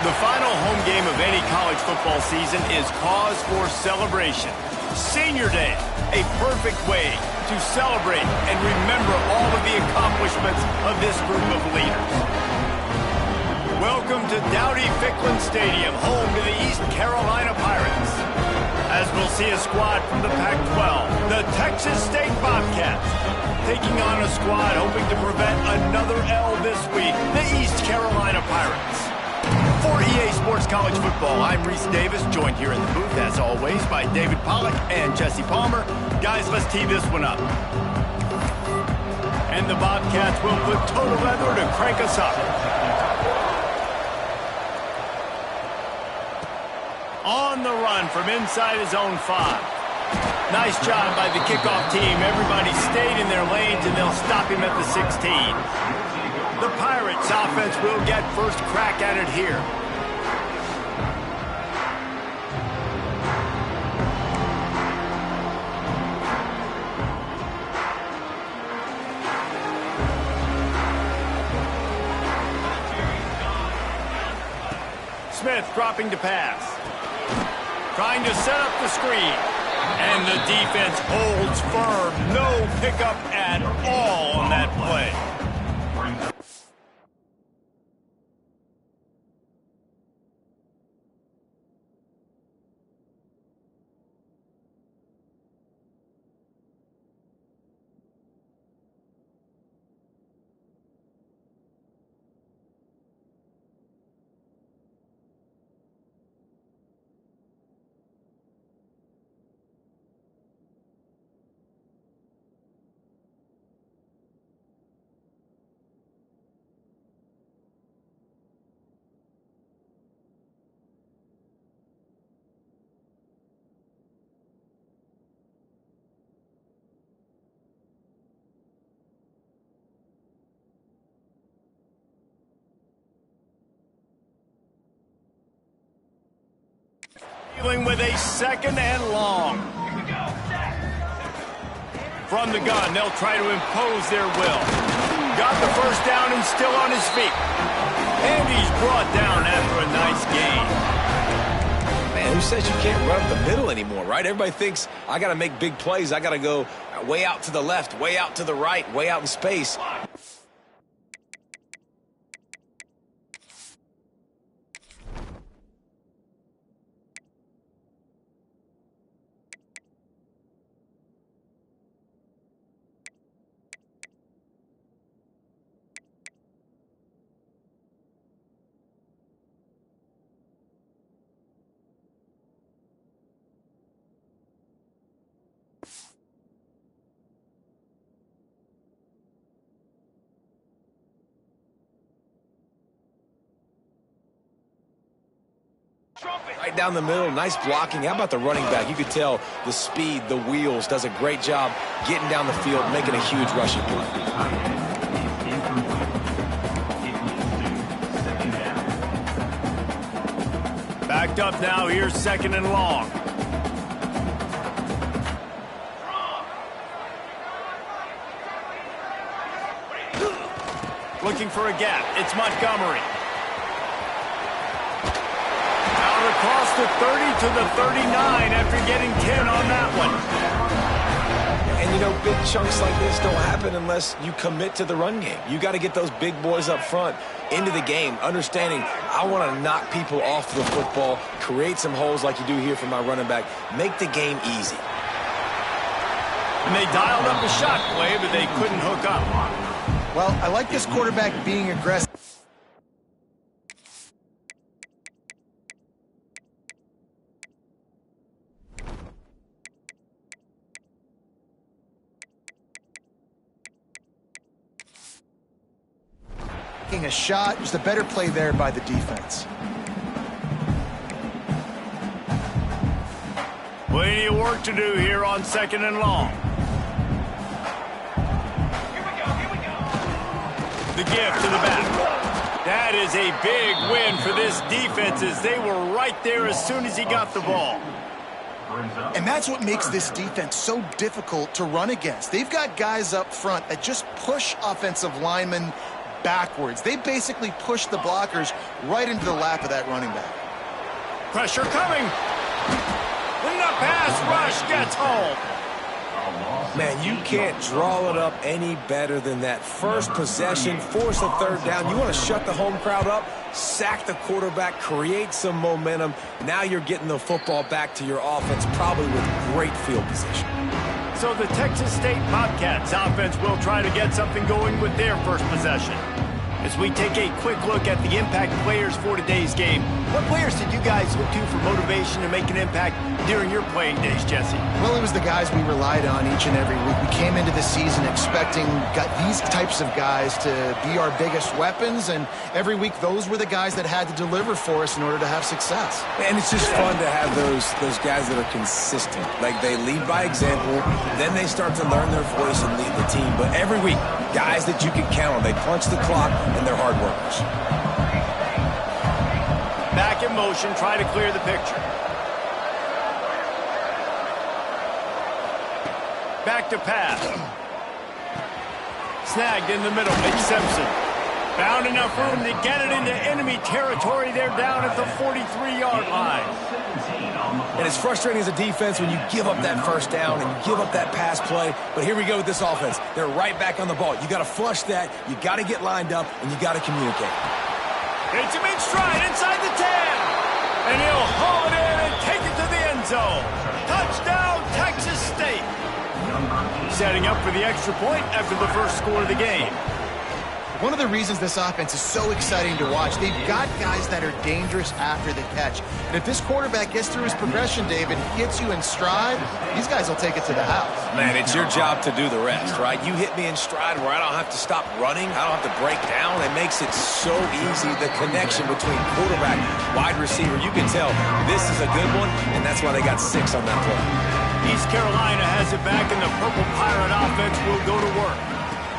The final home game of any college football season is cause for celebration. Senior Day, a perfect way to celebrate and remember all of the accomplishments of this group of leaders. Welcome to Dowdy-Ficklin Stadium, home to the East Carolina Pirates. As we'll see a squad from the Pac-12, the Texas State Bobcats, taking on a squad hoping to prevent another L this week, the East Carolina Pirates. For EA Sports College Football, I'm Reese Davis, joined here in the booth, as always, by David Pollack and Jesse Palmer. Guys, let's tee this one up. And the Bobcats will put total leather to crank us up. On the run from inside his own 5. Nice job by the kickoff team. Everybody stayed in their lanes, and they'll stop him at the 16. The Pirates offense will get first crack at it here. Smith dropping to pass. Trying to set up the screen. And the defense holds firm. No pickup at all on that play. Dealing with a second and long. From the gun, they'll try to impose their will. Got the first down and still on his feet. And he's brought down after a nice gain. Man, who says you can't run up the middle anymore, right? Everybody thinks, I got to make big plays. I got to go way out to the left, way out to the right, way out in space. Right down the middle, nice blocking. How about the running back? You could tell the speed, the wheels, does a great job getting down the field, making a huge rushing play. Backed up now, here's second and long. Looking for a gap, it's Montgomery. Across the 30 to the 39 after getting 10 on that one. And, you know, big chunks like this don't happen unless you commit to the run game. You got to get those big boys up front into the game, understanding I want to knock people off the football, create some holes like you do here for my running back, make the game easy. And they dialed up a shot play, but they couldn't hook up. Well, I like this quarterback being aggressive. A shot, just a better play there by the defense. Plenty of work to do here on second and long. The gift to the back. That is a big win for this defense as they were right there as soon as he got the ball. And that's what makes this defense so difficult to run against. They've got guys up front that just push offensive linemen backwards. They basically pushed the blockers right into the lap of that running back. Pressure coming. And the pass rush gets home. Man, you can't draw it up any better than that. First possession, force a third down. You want to shut the home crowd up, sack the quarterback, create some momentum. Now you're getting the football back to your offense, probably with great field position. So the Texas State Bobcats offense will try to get something going with their first possession. As we take a quick look at the impact players for today's game, what players did you guys look to for motivation to make an impact during your playing days, Jesse? Well, it was the guys we relied on each and every week. We came into the season expecting these types of guys to be our biggest weapons, and every week those were the guys that had to deliver for us in order to have success. And it's just fun to have those guys that are consistent. Like, they lead by example, then they start to learn their voice and lead the team. But every week, guys that you can count on, they punch the clock, and they're hard workers. Back in motion, try to clear the picture. Back to pass. Snagged in the middle, Mitch Simpson. Found enough room to get it into enemy territory. They're down at the 43-yard line. And it's frustrating as a defense when you give up that first down and you give up that pass play. But here we go with this offense. They're right back on the ball. You got to flush that. You got to get lined up, and you got to communicate. It's a big stride inside the 10. And he'll haul it in and take it to the end zone. Touchdown, Texas State. Setting up for the extra point after the first score of the game. One of the reasons this offense is so exciting to watch, they've got guys that are dangerous after the catch. And if this quarterback gets through his progression, David, gets you in stride, these guys will take it to the house. Man, it's your job to do the rest, right? You hit me in stride where I don't have to stop running. I don't have to break down. It makes it so easy, the connection between quarterback, wide receiver. You can tell this is a good one, and that's why they got 6 on that play. East Carolina has it back, and the Purple Pirate offense will go to work.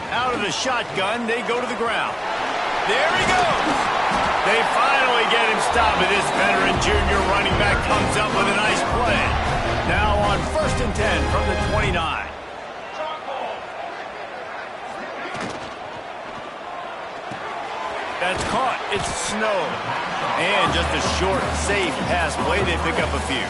Out of the shotgun, they go to the ground. There he goes. They finally get him stopped, and this veteran junior running back comes up with a nice play. Now on 1st and 10 from the 29. That's caught. It's Snow. And just a short, safe pass play. They pick up a few.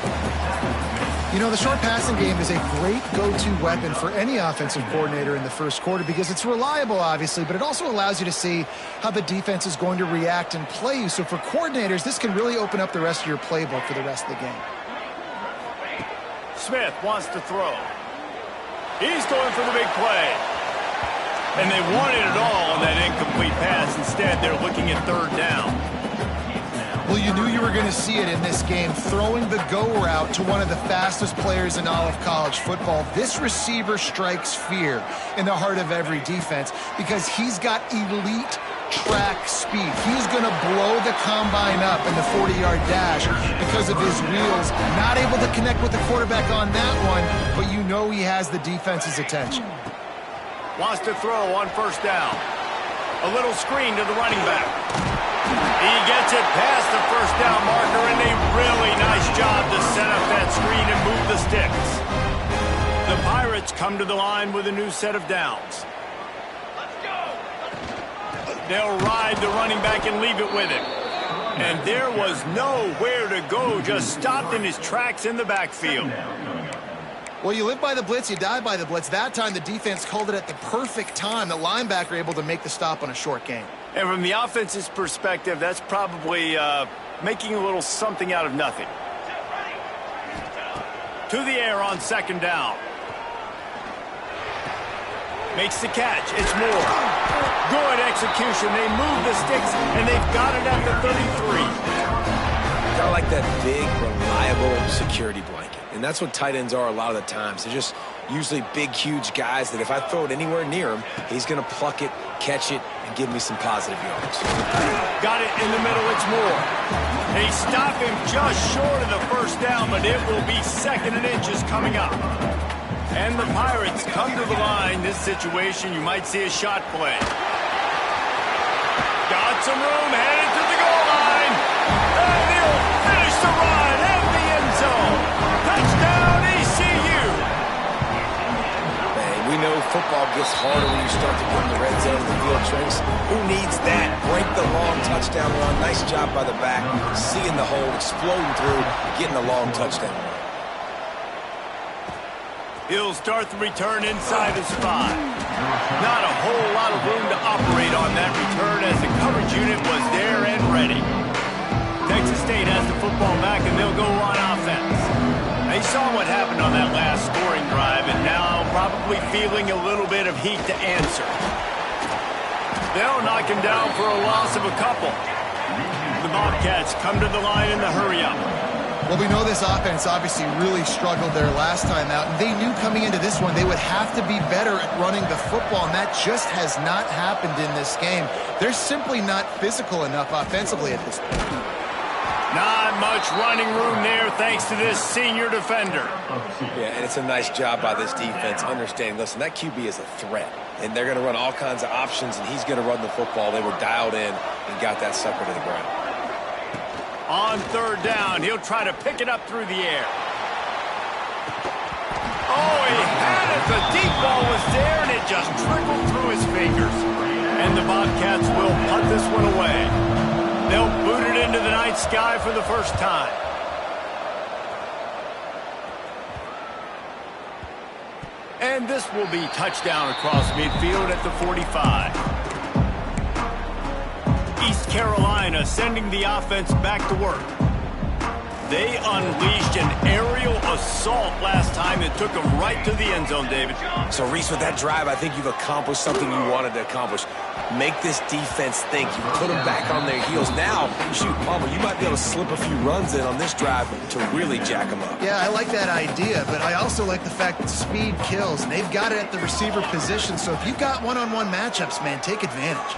You know, the short passing game is a great go-to weapon for any offensive coordinator in the first quarter because it's reliable, obviously, but it also allows you to see how the defense is going to react and play you. So for coordinators, this can really open up the rest of your playbook for the rest of the game. Smith wants to throw. He's going for the big play. And they wanted it all on that incomplete pass. Instead, they're looking at 3rd down. Well, you knew you were going to see it in this game, throwing the go route to one of the fastest players in all of college football. This receiver strikes fear in the heart of every defense because he's got elite track speed. He's going to blow the combine up in the 40-yard dash because of his wheels. Not able to connect with the quarterback on that one, but you know he has the defense's attention. Wants to throw on 1st down. A little screen to the running back. He gets it past the 1st down marker, and a really nice job to set up that screen and move the sticks. The Pirates come to the line with a new set of downs. They'll ride the running back and leave it with him. And there was nowhere to go, just stopped in his tracks in the backfield. Well, you live by the blitz, you die by the blitz. That time, the defense called it at the perfect time. The linebacker able to make the stop on a short gain. And from the offense's perspective, that's probably making a little something out of nothing. To the air on 2nd down. Makes the catch. It's Moore. Good execution. They move the sticks, and they've got it at the 33. Kind of like that big, reliable security blanket. And that's what tight ends are a lot of the times. They're just usually big, huge guys that if I throw it anywhere near him, he's going to pluck it, catch it, and give me some positive yards. Got it in the middle. It's Moore. They stop him just short of the 1st down, but it will be 2nd and inches coming up. And the Pirates come to the line. This situation, you might see a shot play. Got some room, headed to the goal line. And he'll finish the run in the end zone. Touchdown, ECU. We know football gets harder when you start to get in the red zone and the field tricks. Who needs that? Break the long touchdown run. Nice job by the back. Seeing the hole, exploding through, getting the long touchdown run. He'll start the return inside his 5. Not a whole lot of room to operate on that return as the coverage unit was there and ready. Texas State has the football back, and they'll go on offense. They saw what happened on that last scoring drive, and now probably feeling a little bit of heat to answer. They'll knock him down for a loss of a couple. The Bobcats come to the line in the hurry-up. Well, we know this offense obviously really struggled there last time out, and they knew coming into this one they would have to be better at running the football, and that just has not happened in this game. They're simply not physical enough offensively at this point. Not much running room there thanks to this senior defender. Yeah, and it's a nice job by this defense understanding, listen, that QB is a threat, and they're going to run all kinds of options, and he's going to run the football. They were dialed in and got that sucker to the ground. On third down, he'll try to pick it up through the air. Oh, he had it. The deep ball was there, and it just trickled through his fingers. And the Bobcats will punt this one away. They'll boot it into the night sky for the first time. And this will be touchdown across midfield at the 45. East Carolina sending the offense back to work. They unleashed an aerial assault last time and took them right to the end zone, David. So, Reese, with that drive, I think you've accomplished something you wanted to accomplish. Make this defense think. You put them back on their heels. Now, shoot, Palmer, you might be able to slip a few runs in on this drive to really jack them up. Yeah, I like that idea, but I also like the fact that speed kills, and they've got it at the receiver position. So if you've got one-on-one matchups, man, take advantage.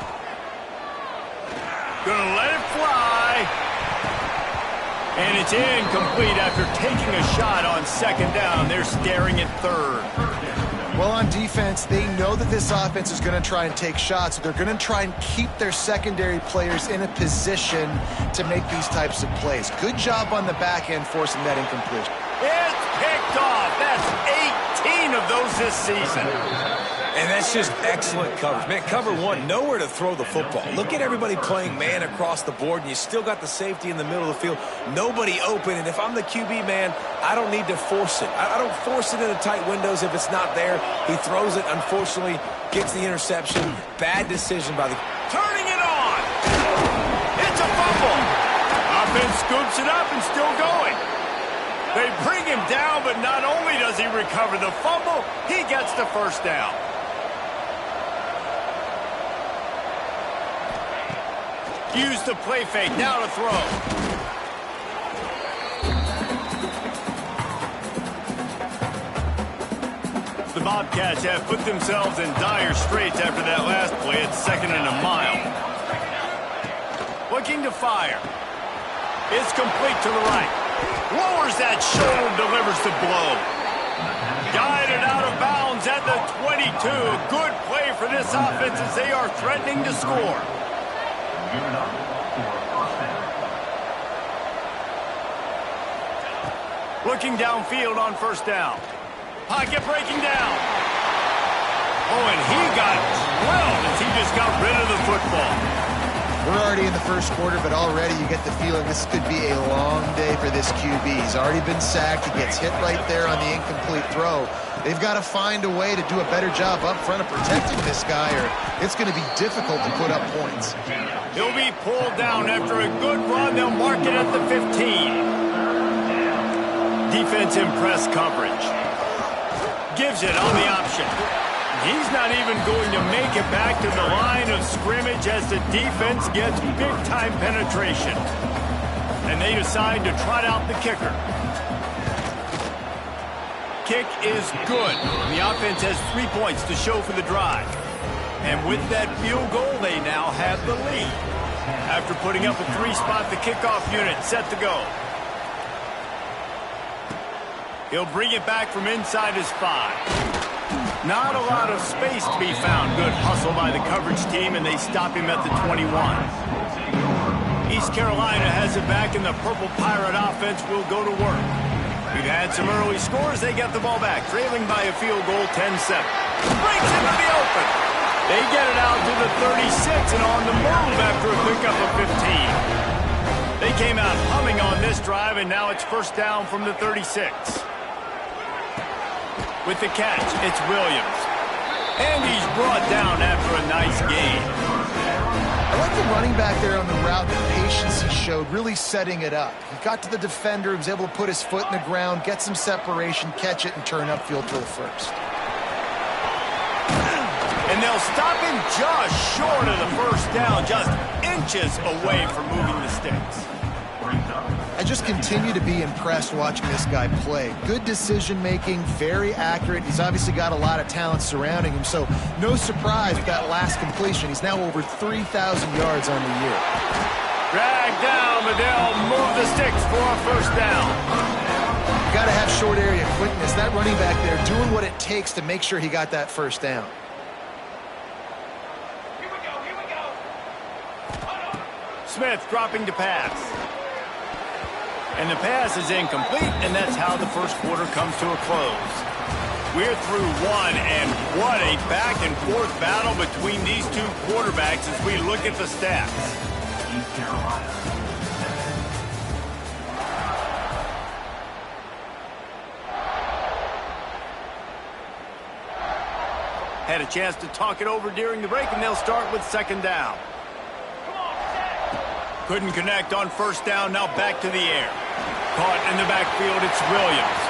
Gonna let it fly. And it's incomplete after taking a shot on second down. They're staring at third. Well, on defense, they know that this offense is going to try and take shots. They're going to try and keep their secondary players in a position to make these types of plays. Good job on the back end forcing that incompletion. It's picked off. That's 18 of those this season. And that's just excellent coverage. Man, cover one, nowhere to throw the football. Look at everybody playing man across the board, and you still got the safety in the middle of the field. Nobody open, and if I'm the QB, man, I don't need to force it. I don't force it into tight windows if it's not there. He throws it, unfortunately, gets the interception. Bad decision by the... Turning it on. It's a fumble. Offense scoops it up and still going. They bring him down, but not only does he recover the fumble, he gets the first down. Use the play fake, now to throw. The Bobcats have put themselves in dire straits after that last play at 2nd and a mile. Looking to fire. It's complete to the right. Lowers that shoulder, delivers the blow. Guided out of bounds at the 22. Good play for this offense as they are threatening to score. Looking downfield on first down. Pocket breaking down. Oh, and he got drilled as he just got rid of the football. We're already in the first quarter, but already you get the feeling this could be a long day for this QB. He's already been sacked. He gets hit right there on the incomplete throw. They've got to find a way to do a better job up front of protecting this guy, or it's going to be difficult to put up points. He'll be pulled down after a good run. They'll mark it at the 15. Defense in press coverage. Gives it on the option. He's not even going to make it back to the line of scrimmage as the defense gets big-time penetration. And they decide to trot out the kicker. Kick is good. The offense has 3 points to show for the drive. And with that field goal, they now have the lead. After putting up a 3-spot, the kickoff unit set to go. He'll bring it back from inside his 5. Not a lot of space to be found. Good hustle by the coverage team, and they stop him at the 21. East Carolina has it back, and the Purple Pirate offense will go to work. We've had some early scores. They get the ball back, trailing by a field goal, 10-7. Breaks into the open. They get it out to the 36 and on the move after a pickup of 15. They came out humming on this drive, and now it's first down from the 36. With the catch, it's Williams. And he's brought down after a nice gain. I like the running back there on the route, the patience he showed, really setting it up. He got to the defender, was able to put his foot in the ground, get some separation, catch it, and turn upfield for the first. And they'll stop him just short of the first down, just inches away from moving the sticks. I just continue to be impressed watching this guy play. Good decision-making, very accurate. He's obviously got a lot of talent surrounding him, so no surprise with that last completion. He's now over 3,000 yards on the year. Dragged down, but they'll move the sticks for a first down. You got to have short area quickness. That running back there doing what it takes to make sure he got that first down. Smith dropping to pass. And the pass is incomplete, and that's how the first quarter comes to a close. We're through one, and what a back-and-forth battle between these two quarterbacks as we look at the stats. East Carolina. Had a chance to talk it over during the break, and they'll start with second down. Couldn't connect on first down, now back to the air. Caught in the backfield, it's Williams.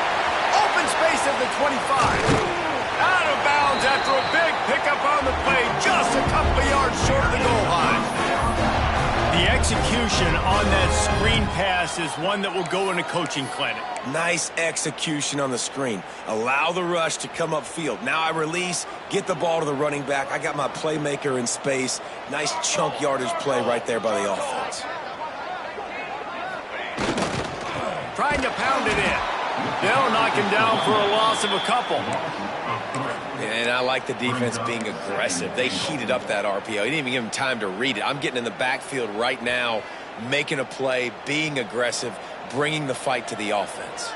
Open space at the 25. Out of bounds after a big pickup on the play, just a couple of yards short of the goal line. The execution on that screen pass is one that will go in a coaching clinic. Nice execution on the screen. Allow the rush to come upfield. Now I release, get the ball to the running back. I got my playmaker in space. Nice chunk yardage play right there by the offense. Trying to pound it in. They'll knock him down for a loss of a couple. And I like the defense being aggressive. They heated up that RPO. He didn't even give him time to read it. I'm getting in the backfield right now, making a play, being aggressive, bringing the fight to the offense.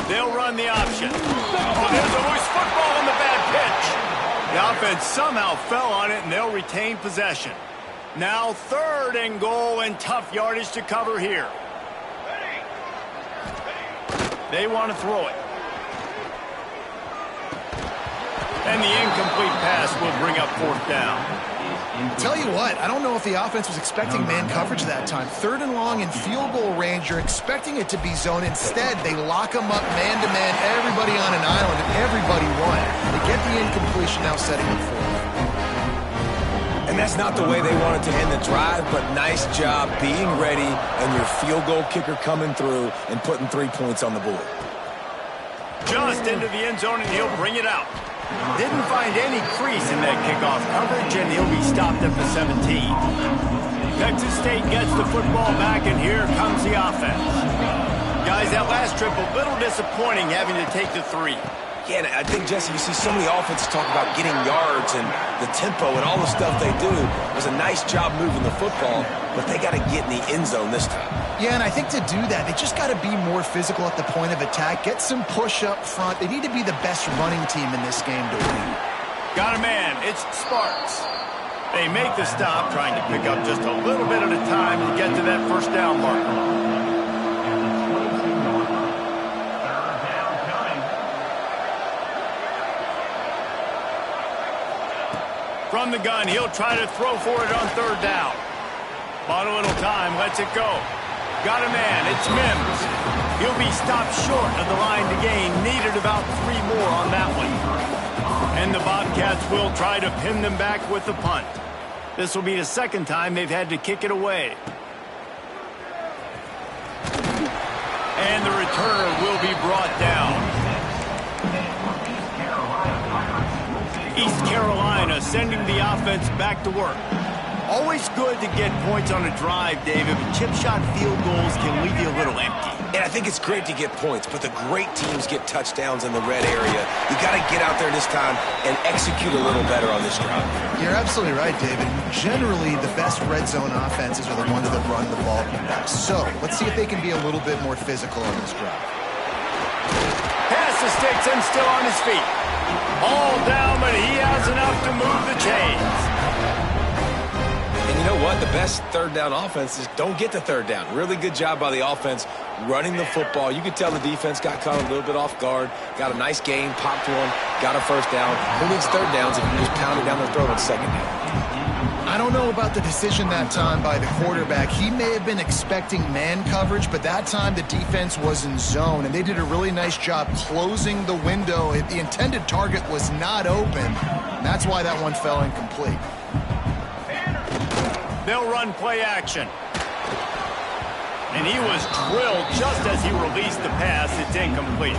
They'll run the option. Oh, there's a loose football on the bad pitch. The offense somehow fell on it, and they'll retain possession. Now third and goal, and tough yardage to cover here. They want to throw it. And the incomplete pass will bring up fourth down. Tell you what, I don't know if the offense was expecting man coverage that time. Third and long in field goal range, you're expecting it to be zone. Instead, they lock them up man-to-man, everybody on an island, and everybody won. They get the incompletion, now setting the fourth. And that's not the way they wanted to end the drive, but nice job being ready and your field goal kicker coming through and putting 3 points on the board. Just into the end zone, and he'll bring it out. Didn't find any crease in that kickoff coverage, and he'll be stopped at the 17. Texas State gets the football back, and here comes the offense. Guys, that last trip, a little disappointing having to take the 3. Yeah, and I think, Jesse, you see so many offenses talk about getting yards and the tempo and all the stuff they do. It was a nice job moving the football, but they got to get in the end zone this time. Yeah, and I think to do that, they just got to be more physical at the point of attack, get some push up front. They need to be the best running team in this game to win. Got a man. It's Sparks. They make the stop, trying to pick up just a little bit at a time to get to that first down marker. From the gun, he'll try to throw for it on third down. Bought a little time, lets it go. Got a man, it's Mims. He'll be stopped short of the line to gain. Needed about 3 more on that one. And the Bobcats will try to pin them back with the punt. This will be the second time they've had to kick it away. And the returner will be brought down. East Carolina sending the offense back to work. Always good to get points on a drive, David, but chip shot field goals can leave you a little empty. And I think it's great to get points, but the great teams get touchdowns in the red area. You got to get out there this time and execute a little better on this drive. You're absolutely right, David. Generally, the best red zone offenses are the ones that run the ball best. So let's see if they can be a little bit more physical on this drive. Pass the sticks and still on his feet. All down, but he has enough to move the chains. And you know what? The best third down offense is don't get to third down. Really good job by the offense running the football. You could tell the defense got caught a little bit off guard. Got a nice gain, popped one, got a first down. Who needs third downs if you just pound it down their throat on second down? I don't know about the decision that time by the quarterback. He may have been expecting man coverage, but that time the defense was in zone, and they did a really nice job closing the window. The intended target was not open, and that's why that one fell incomplete. They'll run play action. And he was drilled just as he released the pass. It's incomplete.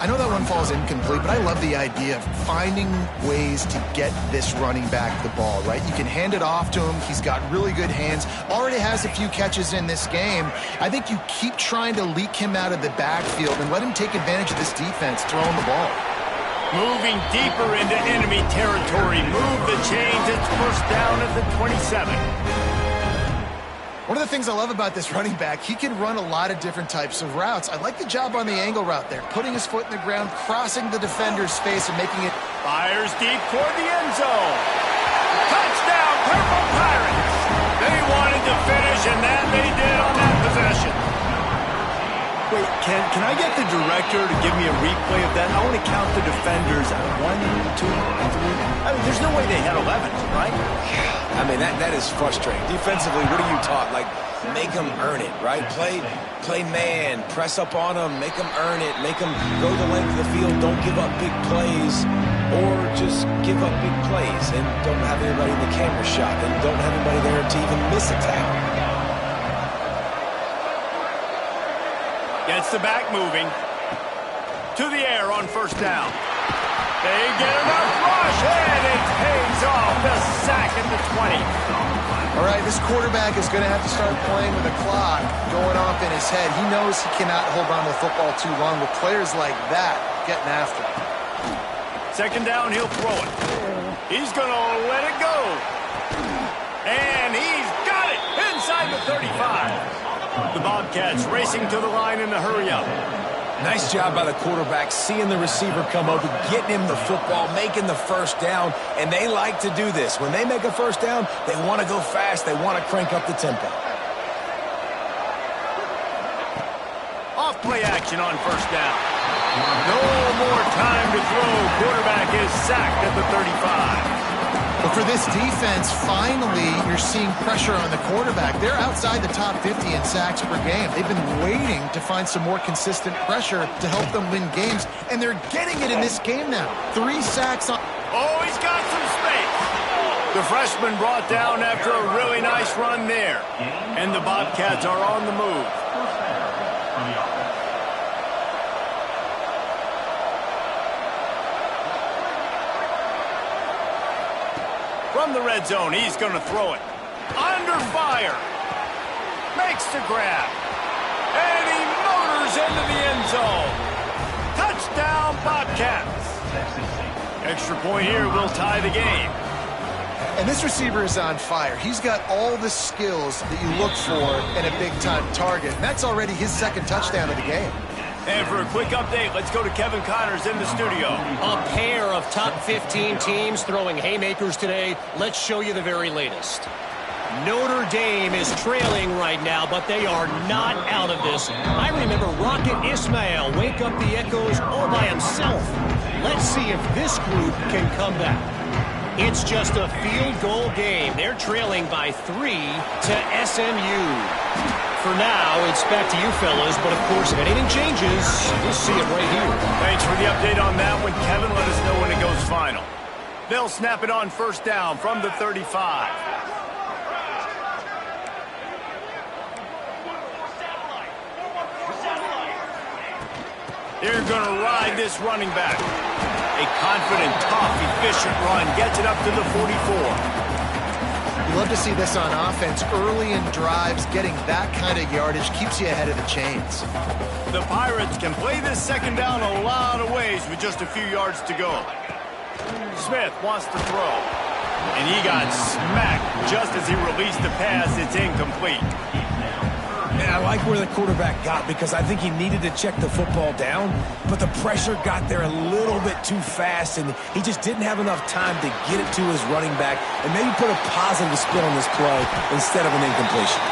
I know that one falls incomplete, but I love the idea of finding ways to get this running back the ball, right? You can hand it off to him. He's got really good hands. Already has a few catches in this game. I think you keep trying to leak him out of the backfield and let him take advantage of this defense throwing the ball. Moving deeper into enemy territory. Move the chains. It's first down at the 27. One of the things I love about this running back, he can run a lot of different types of routes. I like the job on the angle route there, putting his foot in the ground, crossing the defender's face, and making it. Fires deep toward the end zone. Touchdown, Purple Pirates. They wanted to finish, and that they did on that possession. Wait, can I get the director to give me a replay of that? I want to count the defenders. 1, 2, 3. I mean, there's no way they had 11, right? I mean, that is frustrating. Defensively, what are you taught? Like, make them earn it, right? Play man, press up on them, make them earn it, make them go the length of the field, don't give up big plays, or just give up big plays and don't have anybody in the camera shot and don't have anybody there to even miss a tackle. Gets the back moving. To the air on first down. They get enough rush, and it pays off. The sack at the 20. All right, this quarterback is going to have to start playing with a clock going off in his head. He knows he cannot hold on to the football too long with players like that getting after him. Second down, he'll throw it. He's going to let it go. And he's got it inside the 35. The Bobcats racing to the line in a hurry-up. Nice job by the quarterback, seeing the receiver come open, getting him the football, making the first down, and they like to do this. When they make a first down, they want to go fast. They want to crank up the tempo. Off play action on first down. No more time to throw. Quarterback is sacked at the 35. But for this defense, finally, you're seeing pressure on the quarterback. They're outside the top 50 in sacks per game. They've been waiting to find some more consistent pressure to help them win games, and they're getting it in this game now. 3 sacks on... Oh, he's got some space. The freshman brought down after a really nice run there. And the Bobcats are on the move. From the red zone, he's going to throw it. Under fire. Makes the grab. And he motors into the end zone. Touchdown, Bobcats. Extra point here will tie the game. And this receiver is on fire. He's got all the skills that you look for in a big-time target. And that's already his second touchdown of the game. And for a quick update, let's go to Kevin Connors in the studio. A pair of top 15 teams throwing haymakers today. Let's show you the very latest. Notre Dame is trailing right now, but they are not out of this. I remember Rocket Ismail wake up the echoes all by himself. Let's see if this group can come back. It's just a field goal game. They're trailing by 3 to SMU. For now, it's back to you fellas, but of course, if anything changes, we'll see it right here. Thanks for the update on that one, Kevin. Let us know when it goes final. They'll snap it on first down from the 35. They're going to ride this running back. A confident, tough, efficient run gets it up to the 44. Love to see this on offense. Early in drives, getting that kind of yardage keeps you ahead of the chains. The Pirates can play this second down a lot of ways with just a few yards to go. Smith wants to throw. And he got smacked just as he released the pass. It's incomplete. And I like where the quarterback got because I think he needed to check the football down, but the pressure got there a little bit too fast, and he just didn't have enough time to get it to his running back and maybe put a positive spin on this play instead of an incompletion.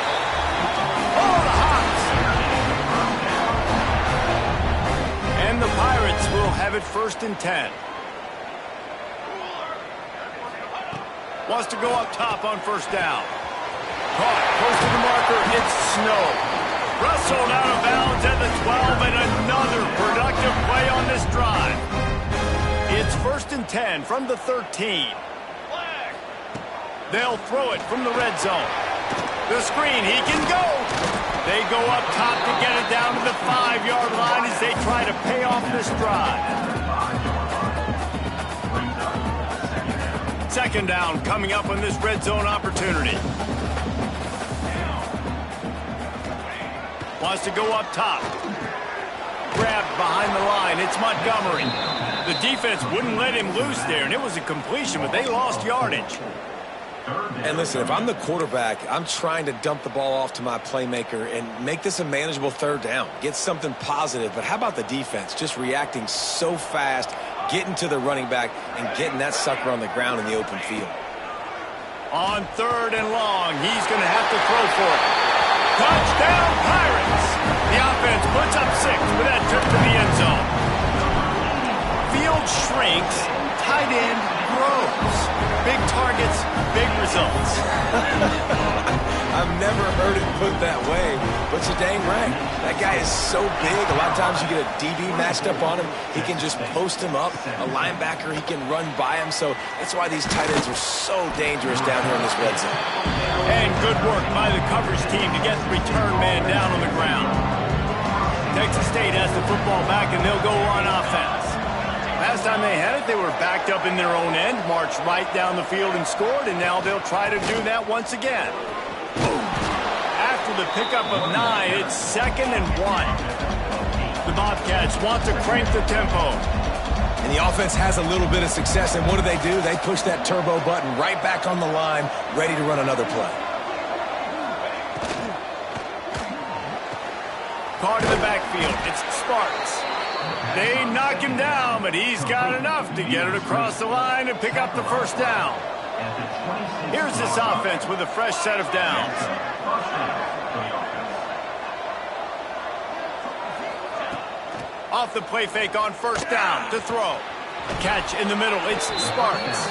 Oh, the Hawks! And the Pirates will have it 1st and 10. Wants to go up top on 1st down. Caught, close to the marker, it's Snow. Wrestled out of bounds at the 12, and another productive play on this drive. It's 1st and 10 from the 13. They'll throw it from the red zone. The screen, he can go. They go up top to get it down to the 5-yard line as they try to pay off this drive. 2nd down coming up on this red zone opportunity. Wants to go up top. Grabbed behind the line. It's Montgomery. The defense wouldn't let him loose there, and it was a completion, but they lost yardage. And listen, if I'm the quarterback, I'm trying to dump the ball off to my playmaker and make this a manageable 3rd down. Get something positive. But how about the defense? Just reacting so fast, getting to the running back, and getting that sucker on the ground in the open field. On 3rd and long, he's going to have to throw for it. Touchdown, Pirates! The offense puts up 6 with that trip to the end zone. Field shrinks, tight end grows. Big targets, big results. I've never heard it put that way, but you're dang right. That guy is so big. A lot of times you get a DB matched up on him. He can just post him up. A linebacker, he can run by him. So that's why these tight ends are so dangerous down here in this red zone. And good work by the coverage team to get the return man down on the ground. Texas State has the football back, and they'll go on offense. Last time they had it, they were backed up in their own end, marched right down the field and scored, and now they'll try to do that once again. After the pickup of 9, it's 2nd and 1. The Bobcats want to crank the tempo. And the offense has a little bit of success, and what do? They push that turbo button right back on the line, ready to run another play. Caught in the backfield, it's Sparks. They knock him down, but he's got enough to get it across the line and pick up the 1st down. Here's this offense with a fresh set of downs. Off the play fake on 1st down to throw. Catch in the middle, it's Sparks.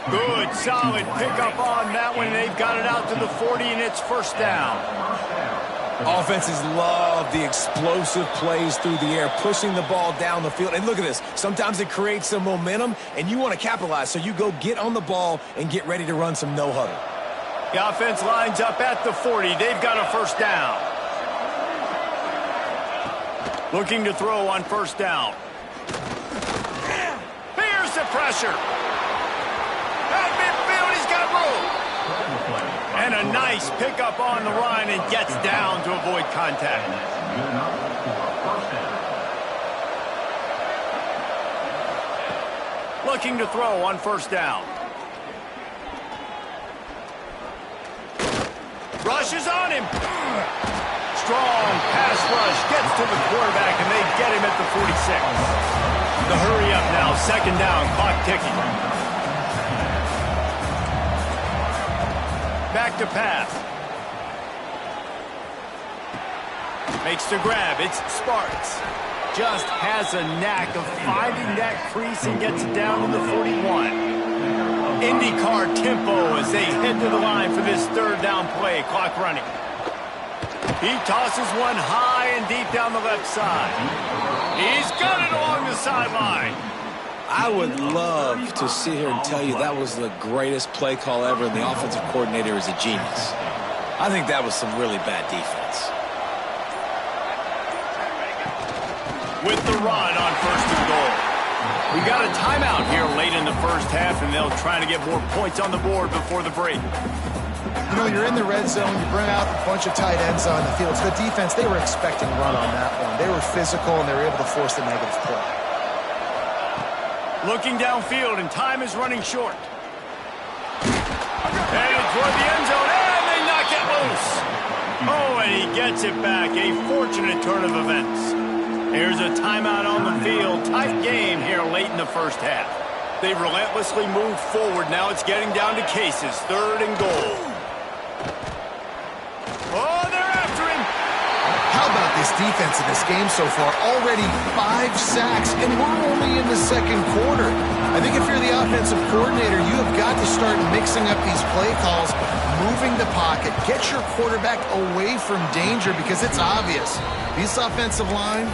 Good, solid pickup on that one. They've got it out to the 40, and it's 1st down. Offenses love the explosive plays through the air, pushing the ball down the field. And look at this. Sometimes it creates some momentum, and you want to capitalize. So you go get on the ball and get ready to run some no-huddle. The offense lines up at the 40. They've got a 1st down. Looking to throw on 1st down. Here's the pressure. At midfield, he's got room. And a nice pickup on the line and gets down to avoid contact. Looking to throw on 1st down. Rushes on him. Strong pass rush gets to the quarterback, and they get him at the 46. The hurry up now, 2nd down, clock ticking. Back to pass. Makes the grab. It's Sparks. Just has a knack of finding that crease and gets it down to the 41. IndyCar tempo as they head to the line for this 3rd down play. Clock running. He tosses one high and deep down the left side. He's got it along the sideline. I would love to sit here and tell you that was the greatest play call ever, and the offensive coordinator is a genius. I think that was some really bad defense. With the run on 1st and goal. We got a timeout here late in the 1st half, and they'll try to get more points on the board before the break. You know, you're in the red zone, you bring out a bunch of tight ends on the field. So the defense, they were expecting run on that one. They were physical, and they were able to force the negative play. Looking downfield, and time is running short. Headed toward the end zone, and they knock it loose. Oh, and he gets it back. A fortunate turn of events. Here's a timeout on the field. Tight game here late in the first half. They've relentlessly moved forward. Now it's getting down to cases. 3rd and goal. Oh, they're after him. How about this defense in this game so far? Already 5 sacks, and we're only in the second quarter. I think if you're the offensive coordinator, you have got to start mixing up these play calls, moving the pocket, get your quarterback away from danger, because it's obvious. This offensive line,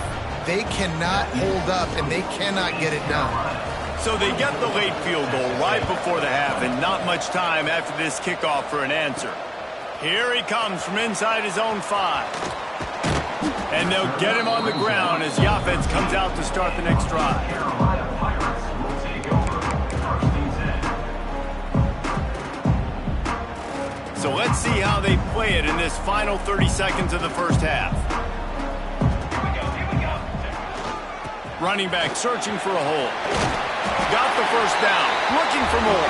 they cannot hold up, and they cannot get it done. So they get the late field goal right before the half, and not much time after this kickoff for an answer. Here he comes from inside his own 5. And they'll get him on the ground as the offense comes out to start the next drive. So let's see how they play it in this final 30 seconds of the first half. Running back searching for a hole. Got the first down. Looking for more.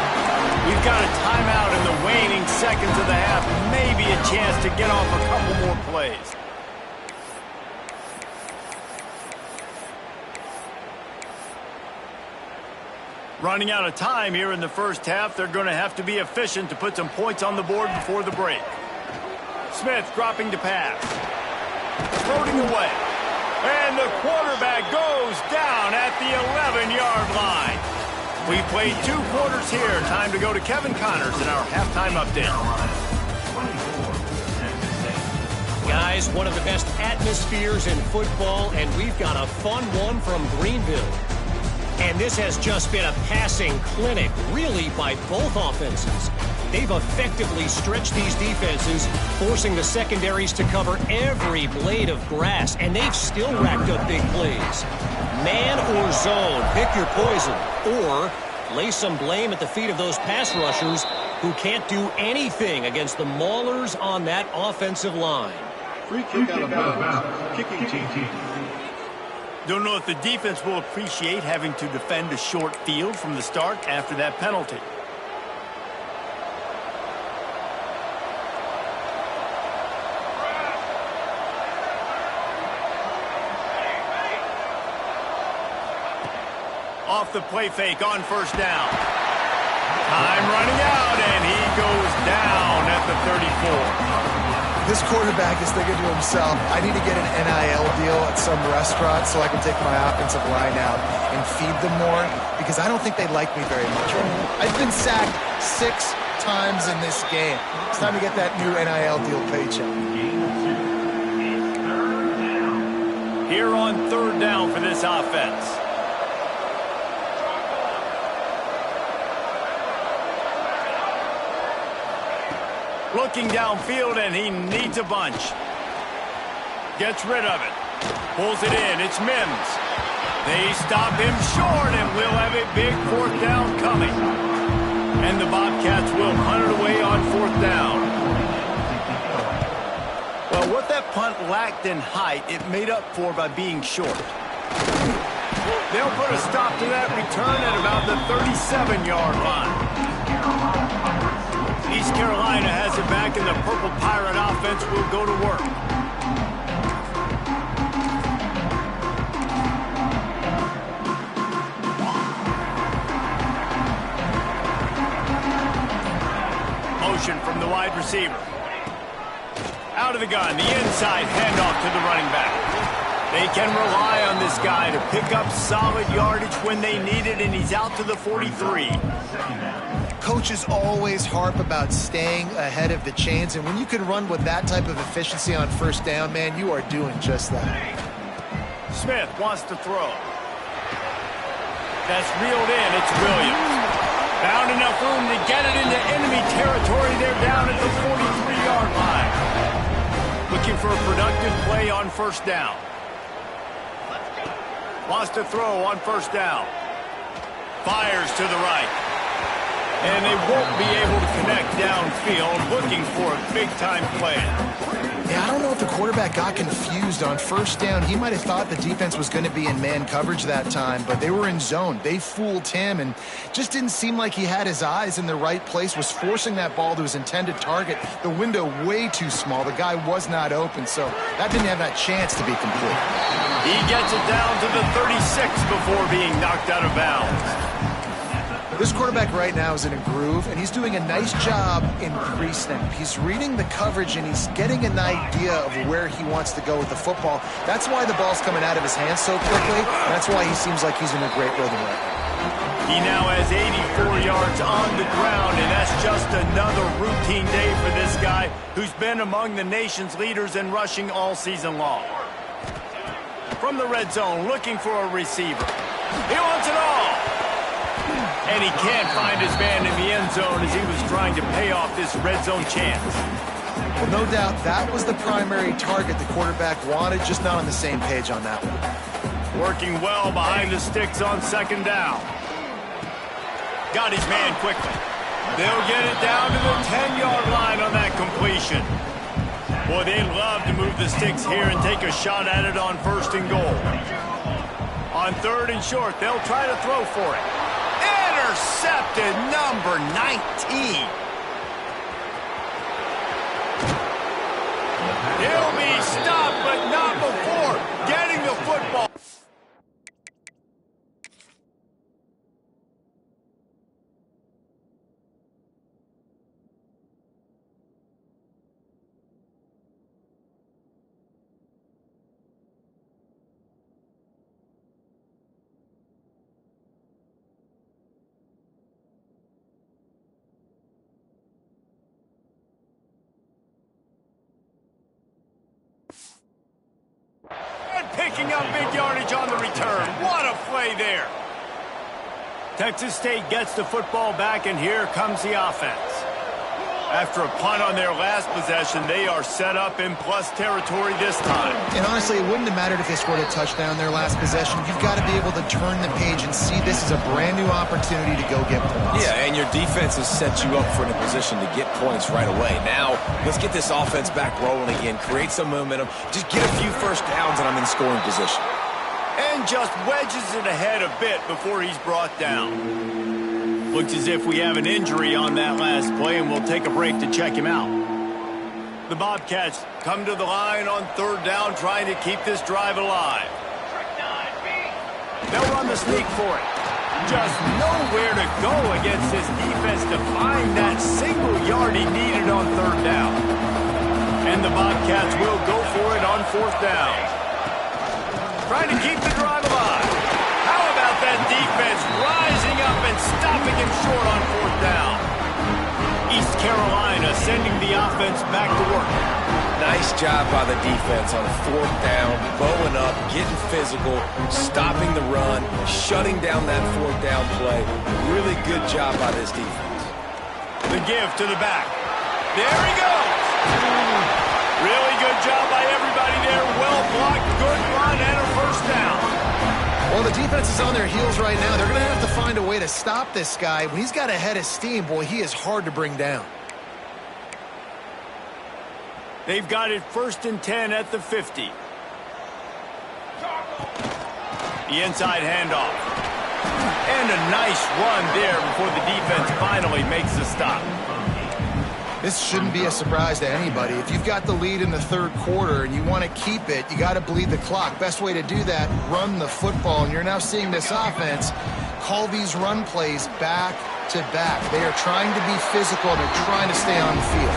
We've got a timeout in the waning seconds of the half. Maybe a chance to get off a couple more plays. Running out of time here in the first half. They're going to have to be efficient to put some points on the board before the break. Smith dropping to pass. Floating away. And the quarterback goes down at the 11-yard line. We played 2 quarters here. Time to go to Kevin Connors in our halftime update. Guys, one of the best atmospheres in football, and we've got a fun one from Greenville. And this has just been a passing clinic, really, by both offenses. They've effectively stretched these defenses, forcing the secondaries to cover every blade of grass, and they've still racked up big plays. Man or zone, pick your poison, or lay some blame at the feet of those pass rushers who can't do anything against the maulers on that offensive line. Free kick out of bounds. Kicking team. Don't know if the defense will appreciate having to defend a short field from the start after that penalty. Off the play fake on first down. Time running out, and he goes down at the 34. This quarterback is thinking to himself, I need to get an NIL deal at some restaurant so I can take my offensive line out and feed them more, because I don't think they like me very much. I've been sacked 6 times in this game. It's time to get that new NIL deal paycheck. Here on 3rd down for this offense. Looking downfield, and he needs a bunch. Gets rid of it. Pulls it in. It's Mims. They stop him short, and we'll have a big 4th down coming. And the Bobcats will punt it away on 4th down. Well, what that punt lacked in height, it made up for by being short. They'll put a stop to that return at about the 37-yard line. East Carolina has it back, and the Purple Pirate offense will go to work. Motion from the wide receiver. Out of the gun, the inside handoff to the running back. They can rely on this guy to pick up solid yardage when they need it, and he's out to the 43. Coaches always harp about staying ahead of the chains, and when you can run with that type of efficiency on first down, man, you are doing just that. Smith wants to throw. That's reeled in. It's Williams. Found enough room to get it into enemy territory. They're down at the 43-yard line. Looking for a productive play on first down. Wants to throw on first down. Fires to the right. And they won't be able to connect downfield, looking for a big-time play. Yeah, I don't know if the quarterback got confused on first down. He might have thought the defense was going to be in man coverage that time, but they were in zone. They fooled him and just didn't seem like he had his eyes in the right place, was forcing that ball to his intended target. The window way too small. The guy was not open, so that didn't have that chance to be complete. He gets it down to the 36 before being knocked out of bounds. This quarterback right now is in a groove, and he's doing a nice job in pre-snap. He's reading the coverage, and he's getting an idea of where he wants to go with the football. That's why the ball's coming out of his hands so quickly. That's why he seems like he's in a great rhythm right now. He now has 84 yards on the ground, and that's just another routine day for this guy who's been among the nation's leaders in rushing all season long. From the red zone, looking for a receiver. He wants it all. And he can't find his man in the end zone as he was trying to pay off this red zone chance. Well, no doubt that was the primary target the quarterback wanted, just not on the same page on that one. Working well behind the sticks on second down. Got his man quickly. They'll get it down to the 10-yard line on that completion. Boy, they'd love to move the sticks here and take a shot at it on first and goal. On third and short, they'll try to throw for it. Intercepted, number 19. He'll be stopped, but not before getting the football. Picking up big yardage on the return. What a play there. Texas State gets the football back, and here comes the offense. After a punt on their last possession, they are set up in plus territory this time. And honestly, it wouldn't have mattered if they scored a touchdown their last possession. You've got to be able to turn the page and see this is a brand new opportunity to go get points. Yeah, and your defense has set you up for a position to get points right away. Now, let's get this offense back rolling again, create some momentum, just get a few first downs, and I'm in scoring position. And just wedges it ahead a bit before he's brought down. Looks as if we have an injury on that last play, and we'll take a break to check him out. The Bobcats come to the line on third down, trying to keep this drive alive. They'll run the sneak for it. Just nowhere to go against his defense to find that single yard he needed on third down. And the Bobcats will go for it on fourth down. Trying to keep the drive alive. How about that defense rising up and stopping him short on fourth down? East Carolina sending the offense back to work. Nice job by the defense on fourth down, bowing up, getting physical, stopping the run, shutting down that fourth down play. Really good job by this defense. The give to the back. There he goes. Really good job by everybody there. Well blocked, good run, and a first down. Well, the defense is on their heels right now. They're going to have to find a way to stop this guy. When he's got a head of steam, boy, he is hard to bring down. They've got it 1st and 10 at the 50. The inside handoff. And a nice run there before the defense finally makes the stop. This shouldn't be a surprise to anybody. If you've got the lead in the third quarter and you want to keep it, you got to bleed the clock. Best way to do that, run the football. And you're now seeing this offense call these run plays back to back. They are trying to be physical, and they're trying to stay on the field.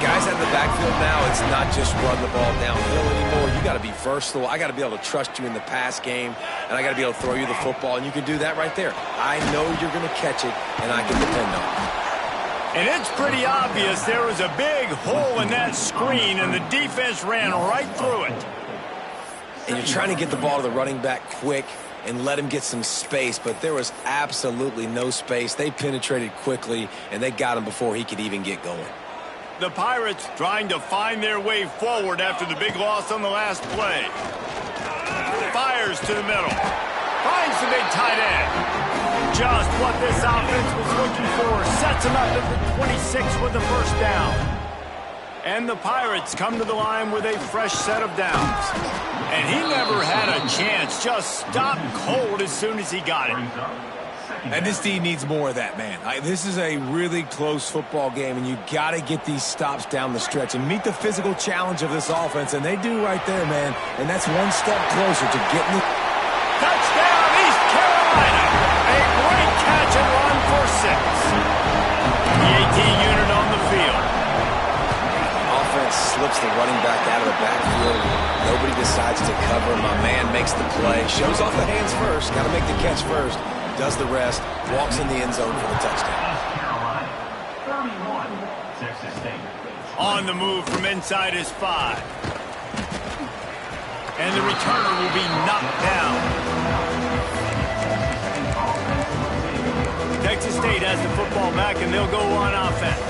Guys out of the backfield now, it's not just run the ball downhill anymore. You got to be versatile. I got to be able to trust you in the pass game, and I got to be able to throw you the football, and you can do that right there. I know you're going to catch it, and I can depend on it. And it's pretty obvious there was a big hole in that screen, and the defense ran right through it. And you're trying to get the ball to the running back quick and let him get some space, but there was absolutely no space. They penetrated quickly, and they got him before he could even get going. The Pirates trying to find their way forward after the big loss on the last play. Fires to the middle. Finds the big tight end. just what this offense was looking for. Sets him up at the 26 with the first down. And the Pirates come to the line with a fresh set of downs. And he never had a chance. Just stopped cold as soon as he got it. And this team needs more of that, man. This is a really close football game, and you got to get these stops down the stretch and meet the physical challenge of this offense, and they do right there, man. And that's one step closer to getting it. Touchdown, East Carolina. A great catch and run for 6. The 18 unit on the field. Offense slips the running back out of the backfield. Nobody decides to cover. My man makes the play. Shows off the hands first. Got to make the catch first. Does the rest. Walks in the end zone for the touchdown. On the move from inside his 5. And the returner will be knocked down. Texas State has the football back, and they'll go on offense.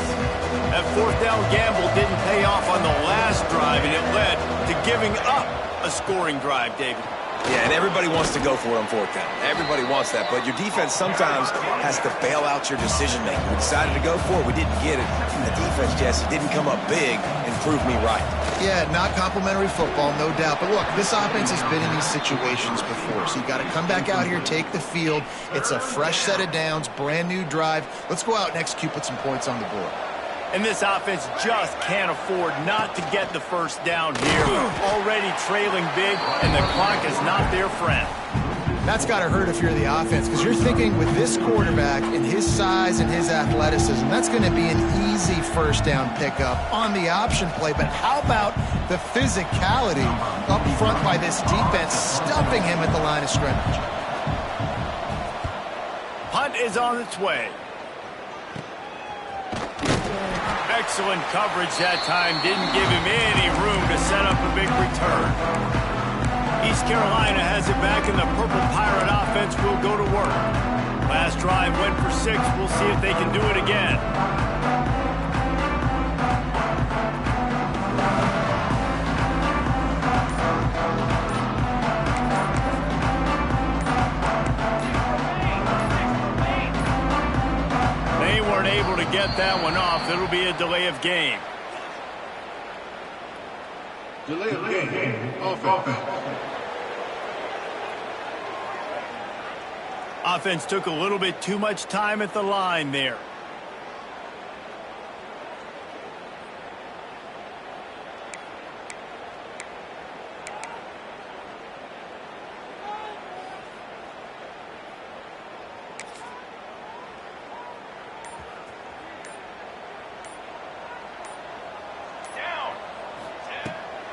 That fourth down gamble didn't pay off on the last drive, and it led to giving up a scoring drive, David. Yeah, and everybody wants to go for it on fourth down. Everybody wants that, but your defense sometimes has to bail out your decision-making. We decided to go for it. We didn't get it. And the defense, Jesse, didn't come up big and prove me right. Yeah, not complimentary football, no doubt. But look, this offense has been in these situations before, so you got to come back out here, take the field. It's a fresh set of downs, brand new drive. Let's go out and execute, put some points on the board. And this offense just can't afford not to get the first down here. Already trailing big, and the clock is not their friend. That's got to hurt if you're the offense, because you're thinking with this quarterback and his size and his athleticism, that's going to be an easy first down pickup on the option play. But how about the physicality up front by this defense, stuffing him at the line of scrimmage? Punt is on its way. Excellent coverage that time. Didn't give him any room to set up a big return. East Carolina has it back, and the Purple Pirate offense will go to work. Last drive went for 6. We'll see if they can do it again. They weren't able to get that one off. It'll be a delay of game. Delay of game. Offense. Offense took a little bit too much time at the line there.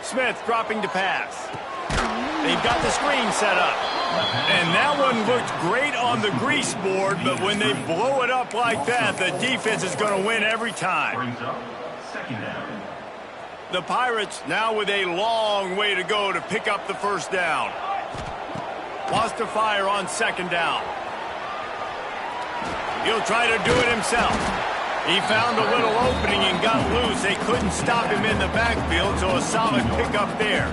Smith dropping to pass. They've got the screen set up. And that one looked great on the grease board, but when they blow it up like that, the defense is going to win every time. The Pirates now with a long way to go to pick up the first down. Wants to fire on second down. He'll try to do it himself. He found a little opening and got loose. They couldn't stop him in the backfield, so a solid pickup there.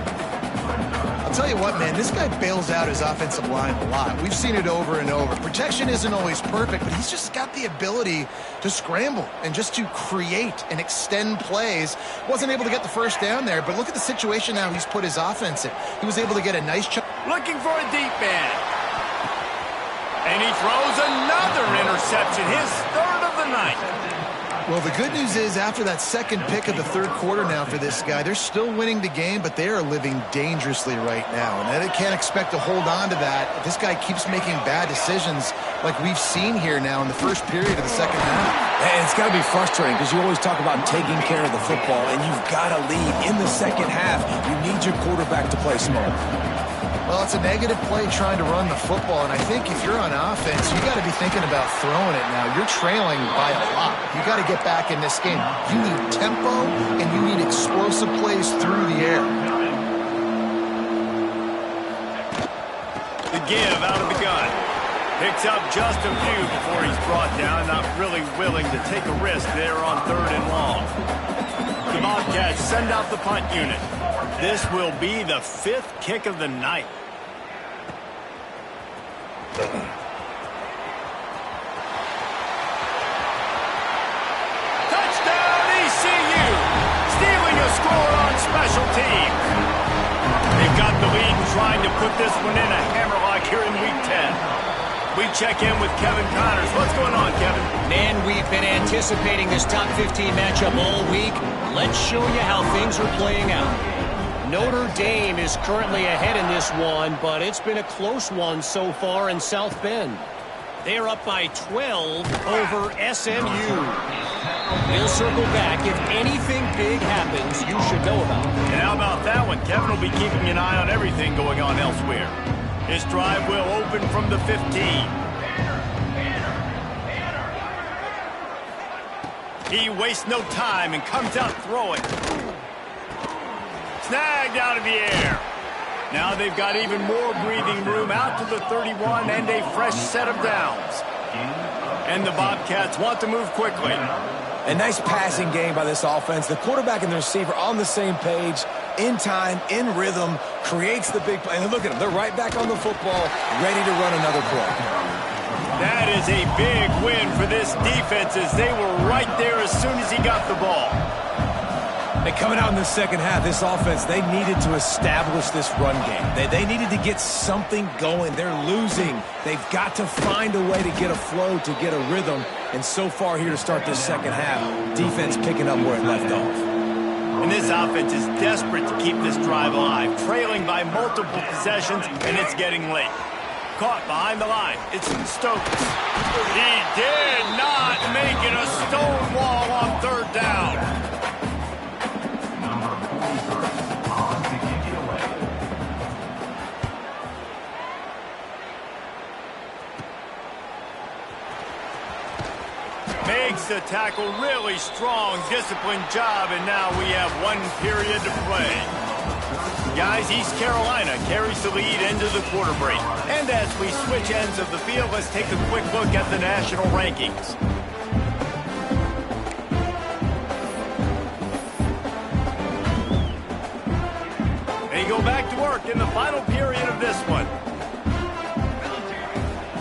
I'll tell you what, man, this guy bails out his offensive line a lot. We've seen it over and over. Protection isn't always perfect, but he's just got the ability to scramble and just to create and extend plays. Wasn't able to get the first down there, but look at the situation now he's put his offense in. He was able to get a nice chunk. Looking for a deep man. And he throws another interception, his third of the night. Well, the good news is after that second pick of the third quarter now for this guy, they're still winning the game, but they are living dangerously right now. And they can't expect to hold on to that if this guy keeps making bad decisions like we've seen here now in the first period of the second half. And it's got to be frustrating because you always talk about taking care of the football, and you've got to lead in the second half. You need your quarterback to play smart. Well, it's a negative play trying to run the football, and I think if you're on offense, you got to be thinking about throwing it now. You're trailing by a lot. You got to get back in this game. You need tempo, and you need explosive plays through the air. The give out of the gun. Picks up just a few before he's brought down. Not really willing to take a risk there on third and long. The Bobcats send out the punt unit. This will be the 5th kick of the night. teams. They've got the lead and trying to put this one in a hammerlock here in Week 10. We check in with Kevin Connors. What's going on, Kevin? Man, we've been anticipating this top 15 matchup all week. Let's show you how things are playing out. Notre Dame is currently ahead in this one, but it's been a close one so far in South Bend. They're up by 12 over SMU. We'll circle back. If anything big happens, you should know about it. And how about that one? Kevin will be keeping an eye on everything going on elsewhere. His drive will open from the 15. He wastes no time and comes out throwing. Snagged out of the air. Now they've got even more breathing room out to the 31 and a fresh set of downs. And the Bobcats want to move quickly. A nice passing game by this offense. The quarterback and the receiver on the same page, in time, in rhythm, creates the big play. And look at them. They're right back on the football, ready to run another play. That is a big win for this defense as they were right there as soon as he got the ball. And coming out in the second half, this offense, they needed to establish this run game. They needed to get something going. They're losing. They've got to find a way to get a flow, to get a rhythm. And so far here to start this second half, defense picking up where it left off. And this offense is desperate to keep this drive alive, trailing by multiple possessions, and it's getting late. Caught behind the line. It's Stokes. He did not make it a stone wall on third down. Makes the tackle, really strong, disciplined job, and now we have one period to play. Guys, East Carolina carries the lead into the quarter break. And as we switch ends of the field, let's take a quick look at the national rankings. They go back to work in the final period of this one.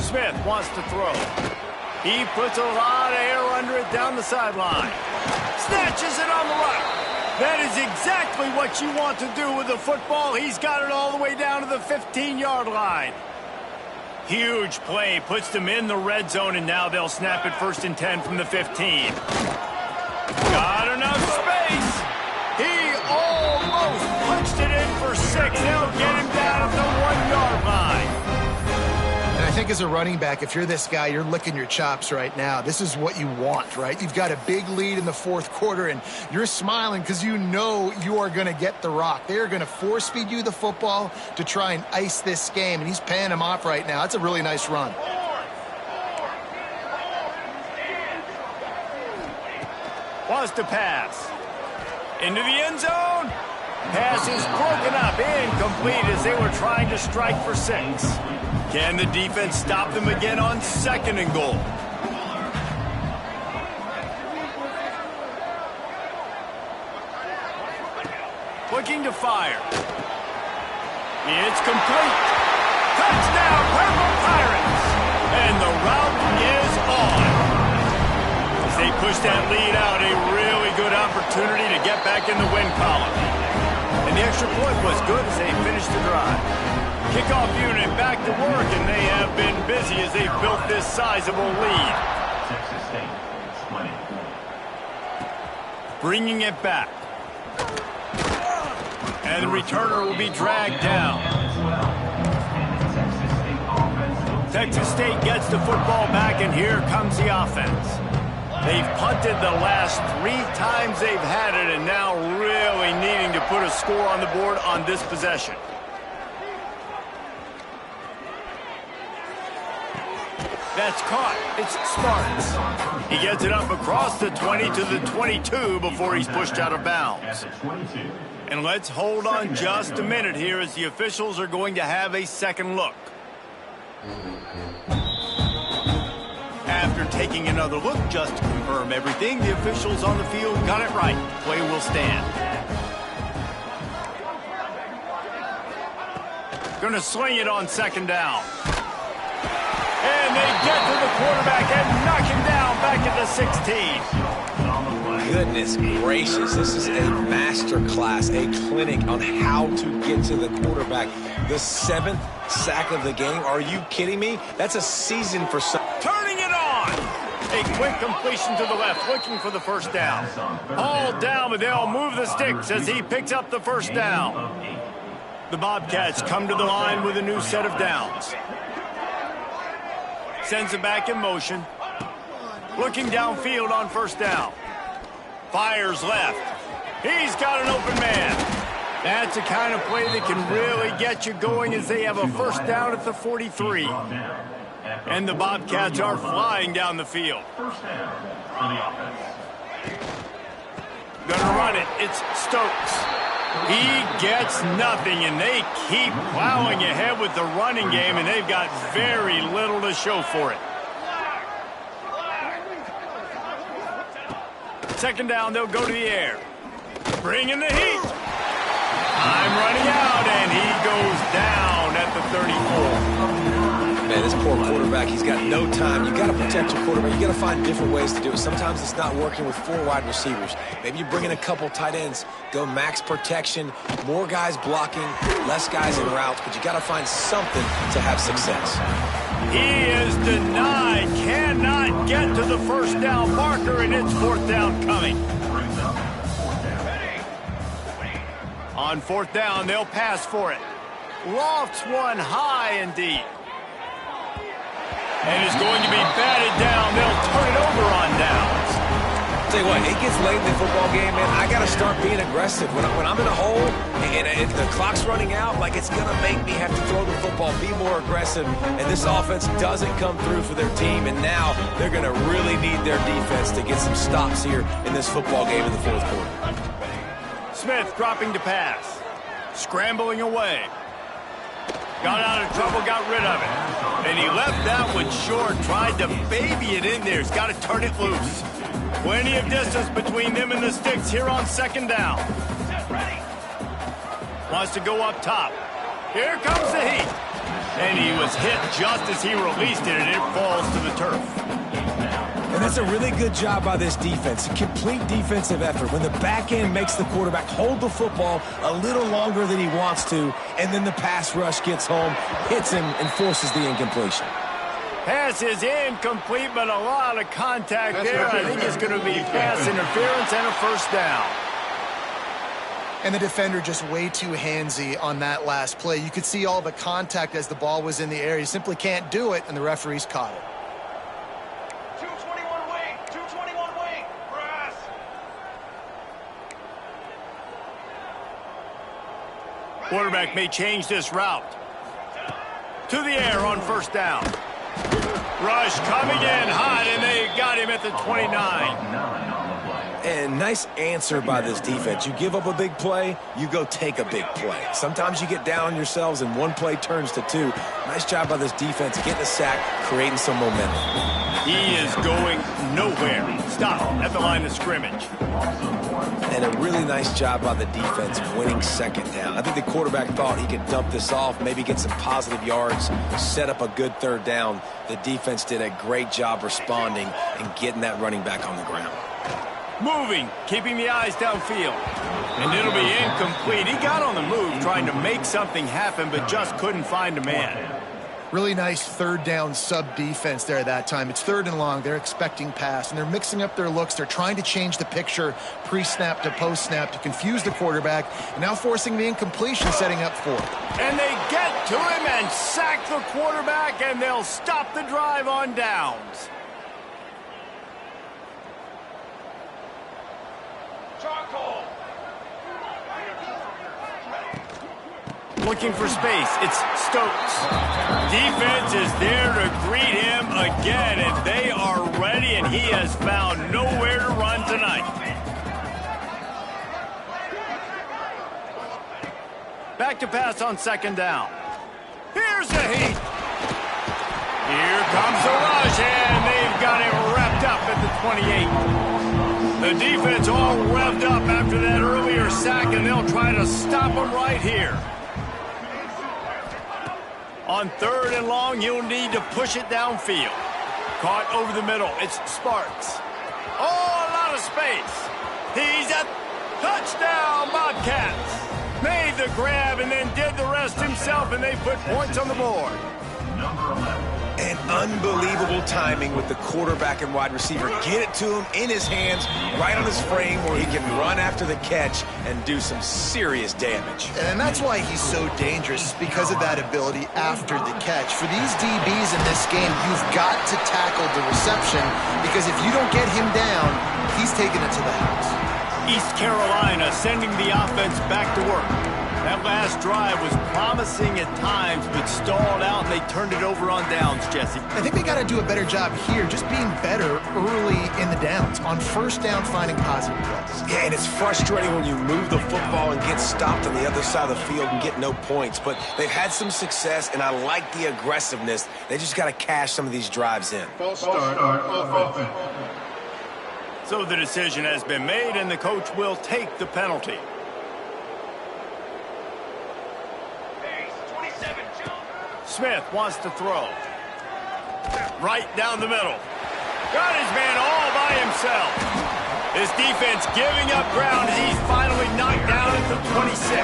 Smith wants to throw. He puts a lot of air under it down the sideline. Snatches it on the right. That is exactly what you want to do with the football. He's got it all the way down to the 15-yard line. Huge play. Puts them in the red zone, and now they'll snap it 1st and 10 from the 15. Got enough space. He almost punched it in for 6. They'll get him down at the 1-yard line. And I think as a running back, if you're this guy, you're licking your chops right now. This is what you want, right? You've got a big lead in the fourth quarter, and you're smiling because you know you are going to get the rock. They're going to force feed you the football to try and ice this game, and he's paying them off right now. That's a really nice run. Wants to pass. Into the end zone. Pass is broken up, incomplete as they were trying to strike for 6. Can the defense stop them again on 2nd and goal? Looking to fire. It's complete. Touchdown, Purple Pirates! And the route is on. As they push that lead out, a really good opportunity to get back in the win column. And the extra point was good as they finished the drive. Kickoff unit back to work, and they have been busy as they've built this sizable lead. Bringing it back. And the returner will be dragged down. Texas State gets the football back, and here comes the offense. They've punted the last 3 times they've had it, and now really needing to put a score on the board on this possession. That's caught. It's Sparks. He gets it up across the 20 to the 22 before he's pushed out of bounds. And let's hold on just a minute here as the officials are going to have a second look. After taking another look just to confirm everything, the officials on the field got it right. Play will stand. Going to sling it on 2nd down. And they get to the quarterback and knock him down back at the 16. Goodness gracious, this is a master class, a clinic on how to get to the quarterback. The 7th sack of the game. Are you kidding me? That's a season for some. Turning it on. A quick completion to the left, looking for the first down. All down, but they'll move the sticks as he picks up the first down. The Bobcats come to the line with a new set of downs. Sends it back in motion. Looking downfield on first down. Fires left. He's got an open man. That's the kind of play that can really get you going as they have a first down at the 43. And the Bobcats are flying down the field. Gonna run it. It's Stokes. He gets nothing, and they keep plowing ahead with the running game, and they've got very little to show for it. Second down, they'll go to the air. Bring in the heat. Time running out, and he goes down at the 34. Man, this poor quarterback, he's got no time. You got to protect your quarterback. You got to find different ways to do it. Sometimes it's not working with 4 wide receivers. Maybe you bring in a couple tight ends, go max protection, more guys blocking, less guys in routes, but you got to find something to have success. He is denied, cannot get to the first down marker, and it's 4th down coming. On 4th down, they'll pass for it. Lofts one high and deep. And it's going to be batted down. They'll turn it over on downs. Tell you what, it gets late in the football game, man. I got to start being aggressive. When I'm in a hole and the clock's running out, like, it's going to make me have to throw the football, be more aggressive. And this offense doesn't come through for their team. And now they're going to really need their defense to get some stops here in this football game in the 4th quarter. Smith dropping to pass. Scrambling away. Got out of trouble, got rid of it. And he left that one short, tried to baby it in there. He's got to turn it loose. Plenty of distance between them and the sticks here on 2nd down. Wants to go up top. Here comes the heat. And he was hit just as he released it, and it falls to the turf. And that's a really good job by this defense. A complete defensive effort. When the back end makes the quarterback hold the football a little longer than he wants to, and then the pass rush gets home, hits him, and forces the incompletion. Pass is incomplete, but a lot of contact there. I think it's going to be pass interference and a first down. And the defender just way too handsy on that last play. You could see all the contact as the ball was in the air. You simply can't do it, and the referees caught it. Quarterback may change this route. To the air on first down. Rush coming in hot, and they got him at the 29. And nice answer by this defense. You give up a big play, you go take a big play. Sometimes you get down on yourselves, and one play turns to 2. Nice job by this defense getting a sack, creating some momentum. He is going nowhere. Stop at the line of scrimmage. And a really nice job by the defense winning 2nd down. I think the quarterback thought he could dump this off, maybe get some positive yards, set up a good 3rd down. The defense did a great job responding and getting that running back on the ground. Moving, keeping the eyes downfield. And it'll be incomplete. He got on the move trying to make something happen, but just couldn't find a man. Really nice 3rd down sub-defense there that time. It's 3rd and long. They're expecting pass, and they're mixing up their looks. They're trying to change the picture pre-snap to post-snap to confuse the quarterback, and now forcing the incompletion, setting up 4th. And they get to him and sack the quarterback, and they'll stop the drive on downs. Looking for space. It's Stokes. Defense is there to greet him again, and they are ready, and he has found nowhere to run tonight. Back to pass on 2nd down. Here's the heat. Here comes the rush, and they've got him wrapped up at the 28. The defense all revved up after that earlier sack, and they'll try to stop him right here. On 3rd and long, you'll need to push it downfield. Caught over the middle. It's Sparks. Oh, a lot of of space. He's a touchdown, Bobcats. Made the grab and then did the rest himself, and they put points on the board. And unbelievable timing with the quarterback and wide receiver. Get it to him in his hands, right on his frame where he can run after the catch and do some serious damage. And that's why he's so dangerous, because of that ability after the catch. For these DBs in this game, you've got to tackle the reception, because if you don't get him down, he's taking it to the house. East Carolina sending the offense back to work. That last drive was promising at times, but stalled out, and they turned it over on downs, Jesse. I think they got to do a better job here, just being better early in the downs. On first down, finding positive plays. Yeah, and it's frustrating when you move the football and get stopped on the other side of the field and get no points. But they've had some success, and I like the aggressiveness. They just got to cash some of these drives in. False start offense. So the decision has been made, and the coach will take the penalty. Smith wants to throw. Right down the middle. Got his man all by himself. His defense giving up ground as he's finally knocked down at the 26.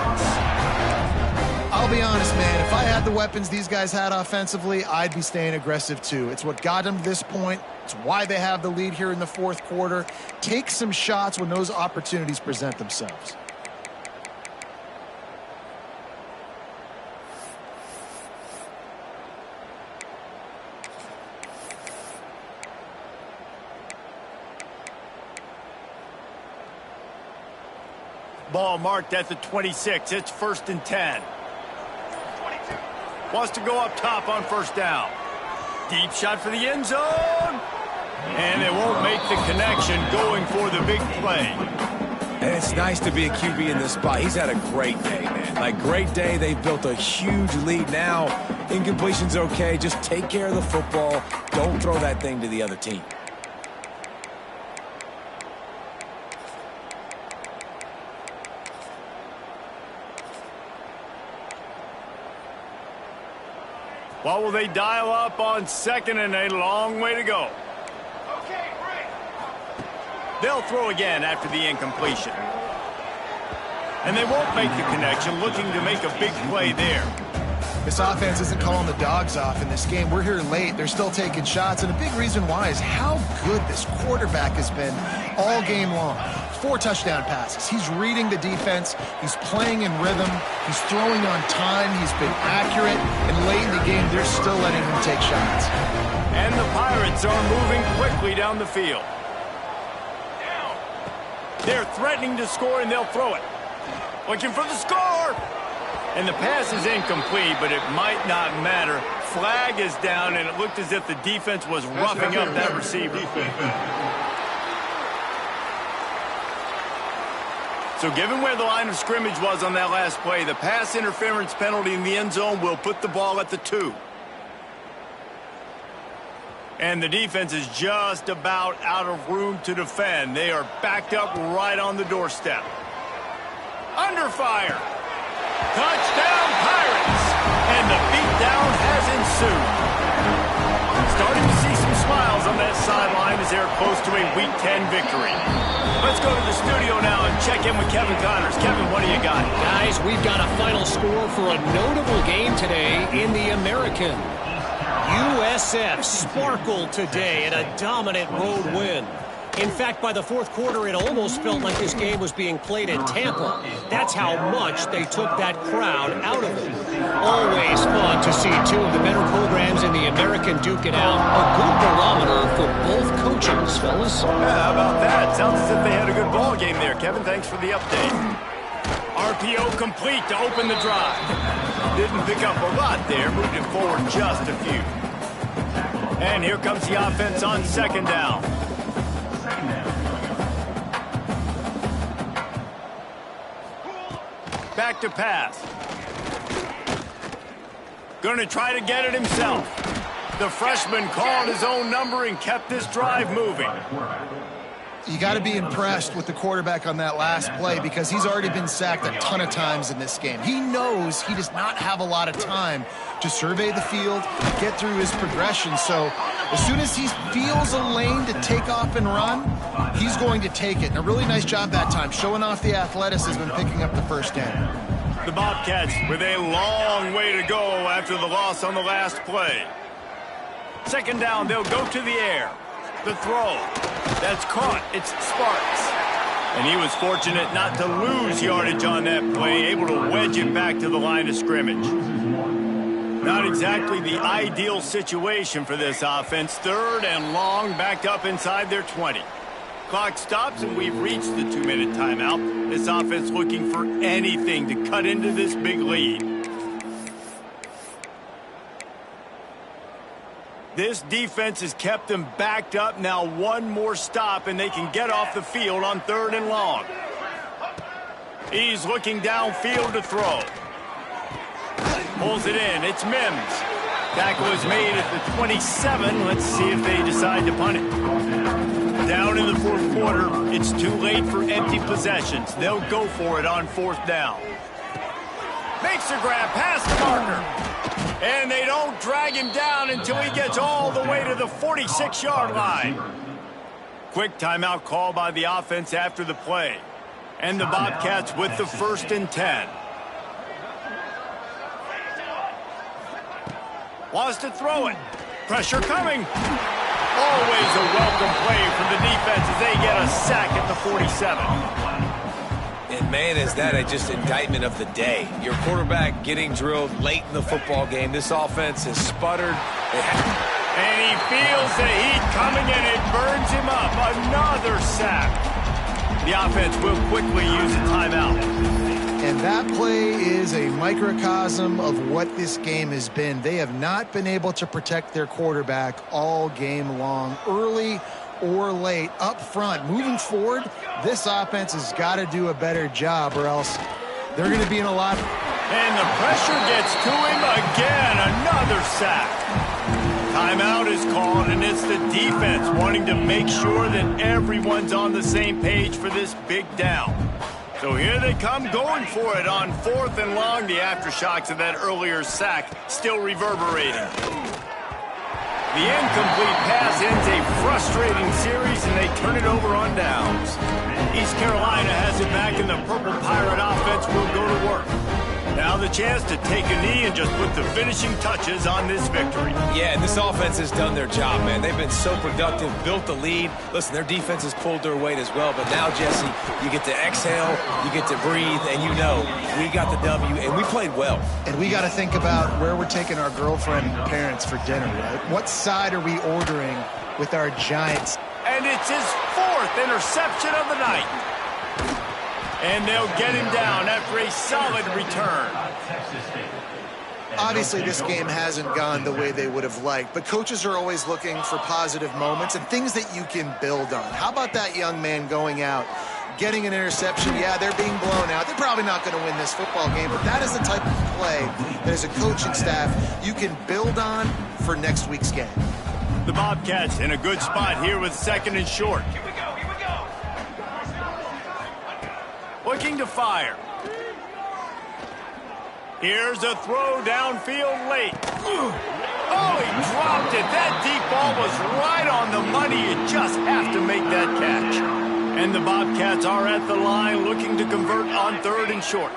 I'll be honest, man. If I had the weapons these guys had offensively, I'd be staying aggressive too. It's what got them to this point. It's why they have the lead here in the fourth quarter. Take some shots when those opportunities present themselves. Ball marked at the 26. It's 1st and 10. 22. Wants to go up top on first down. Deep shot for the end zone. And they won't make the connection, going for the big play. And it's nice to be a QB in this spot. He's had a great day, man. Like, great day. They've built a huge lead. Now, incompletion's okay. Just take care of the football. Don't throw that thing to the other team. What will they dial up on 2nd and a long way to go? Okay, break. They'll throw again after the incompletion. And they won't make the connection, looking to make a big play there. This offense isn't calling the dogs off in this game. We're here late. They're still taking shots, and a big reason why is how good this quarterback has been all game long. 4 touchdown passes. He's reading the defense. He's playing in rhythm. He's throwing on time. He's been accurate. And late in the game, they're still letting him take shots. And the Pirates are moving quickly down the field. They're threatening to score, and they'll throw it. Looking for the score. And the pass is incomplete, but it might not matter. Flag is down, and it looked as if the defense was roughing up that receiver. So given where the line of scrimmage was on that last play, the pass interference penalty in the end zone will put the ball at the 2. And the defense is just about out of room to defend. They are backed up right on the doorstep. Under fire. Touchdown, Pirates! And the beatdown has ensued. Starting to see some smiles on that sideline as they're close to a Week 10 victory. Let's go to the studio now and check in with Kevin Connors. Kevin, what do you got? Guys, we've got a final score for a notable game today in the American. USF sparkled today in a dominant road win. In fact, by the fourth quarter, it almost felt like this game was being played in Tampa. That's how much they took that crowd out of it. Always fun to see 2 of the better programs in the American duke it out. A good barometer for both coaches, fellas. Yeah, how about that? Sounds as if they had a good ball game there. Kevin, thanks for the update. RPO complete to open the drive. Didn't pick up a lot there. Moved it forward just a few. And here comes the offense on 2nd down. Back to pass. Going to try to get it himself. The freshman called his own number and kept this drive moving. You got to be impressed with the quarterback on that last play, because he's already been sacked a ton of times in this game. He knows he does not have a lot of time to survey the field, get through his progression. So As soon as he feels a lane to take off and run, he's going to take it. And a really nice job that time, showing off the athleticism and picking up the first down. The Bobcats with a long way to go after the loss on the last play. Second down, they'll go to the air. The throw. That's caught. It's Sparks. And he was fortunate not to lose yardage on that play, able to wedge it back to the line of scrimmage. Not exactly the ideal situation for this offense. Third and long, backed up inside their 20. Clock stops, and we've reached the 2-minute timeout. This offense looking for anything to cut into this big lead. This defense has kept them backed up. Now one more stop, and they can get off the field on third and long. He's looking downfield to throw. Pulls it in. It's Mims. Tackle is made at the 27. Let's see if they decide to punt it. Down in the fourth quarter, it's too late for empty possessions. They'll go for it on fourth down. Makes the grab past the marker. And they don't drag him down until he gets all the way to the 46-yard line. Quick timeout call by the offense after the play. And the Bobcats with the 1st and 10. Wants to throw it. Pressure coming. Always a welcome play from the defense as they get a sack at the 47. And man, is that just indictment of the day. Your quarterback getting drilled late in the football game. This offense has sputtered. And he feels the heat coming and it burns him up. Another sack. The offense will quickly use a timeout. And that play is a microcosm of what this game has been. They have not been able to protect their quarterback all game long, early or late, up front. Moving forward, this offense has got to do a better job or else they're going to be in a lot. And the pressure gets to him again. Another sack. Timeout is called, and it's the defense wanting to make sure that everyone's on the same page for this big down. So here they come going for it on fourth and long. The aftershocks of that earlier sack still reverberating. The incomplete pass ends a frustrating series, and they turn it over on downs. East Carolina has it back, and the Purple Pirate offense will go to work. Now the chance to take a knee and just put the finishing touches on this victory. Yeah, and this offense has done their job, man. They've been so productive, built the lead. Listen, their defense has pulled their weight as well. But now, Jesse, you get to exhale, you get to breathe, and you know we got the W, and we played well. And we got to think about where we're taking our girlfriend and parents for dinner, right? What side are we ordering with our Giants? And it's his 4th interception of the night. And they'll get him down after a solid return. Obviously, this game hasn't gone the way they would have liked, but coaches are always looking for positive moments and things that you can build on. How about that young man going out, getting an interception? Yeah, they're being blown out. They're probably not going to win this football game, but that is the type of play that as a coaching staff you can build on for next week's game. The Bobcats in a good spot here with 2nd and short. Looking to fire. Here's a throw downfield late. Oh, he dropped it. That deep ball was right on the money. You just have to make that catch. And the Bobcats are at the line looking to convert on 3rd and short.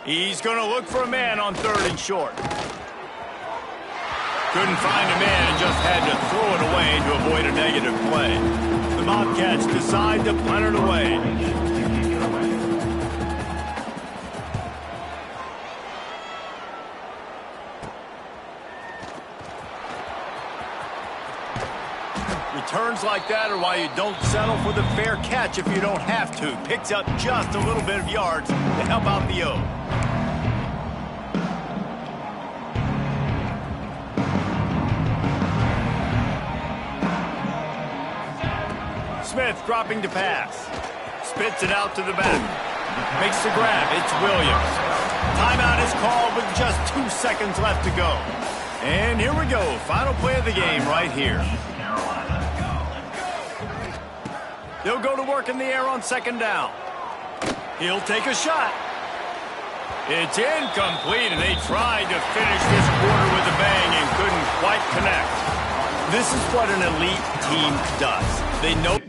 He's going to look for a man on 3rd and short. Couldn't find a man and just had to throw it away to avoid a negative play. The Bobcats decide to punt it away. Returns like that are why you don't settle for the fair catch if you don't have to. Picks up just a little bit of yards to help out the O. Smith dropping to pass. Spits it out to the back. Makes the grab. It's Williams. Timeout is called with just 2 seconds left to go. And here we go. Final play of the game right here. They'll go to work in the air on 2nd down. He'll take a shot. It's incomplete, and they tried to finish this quarter with a bang and couldn't quite connect. This is what an elite team does. They know...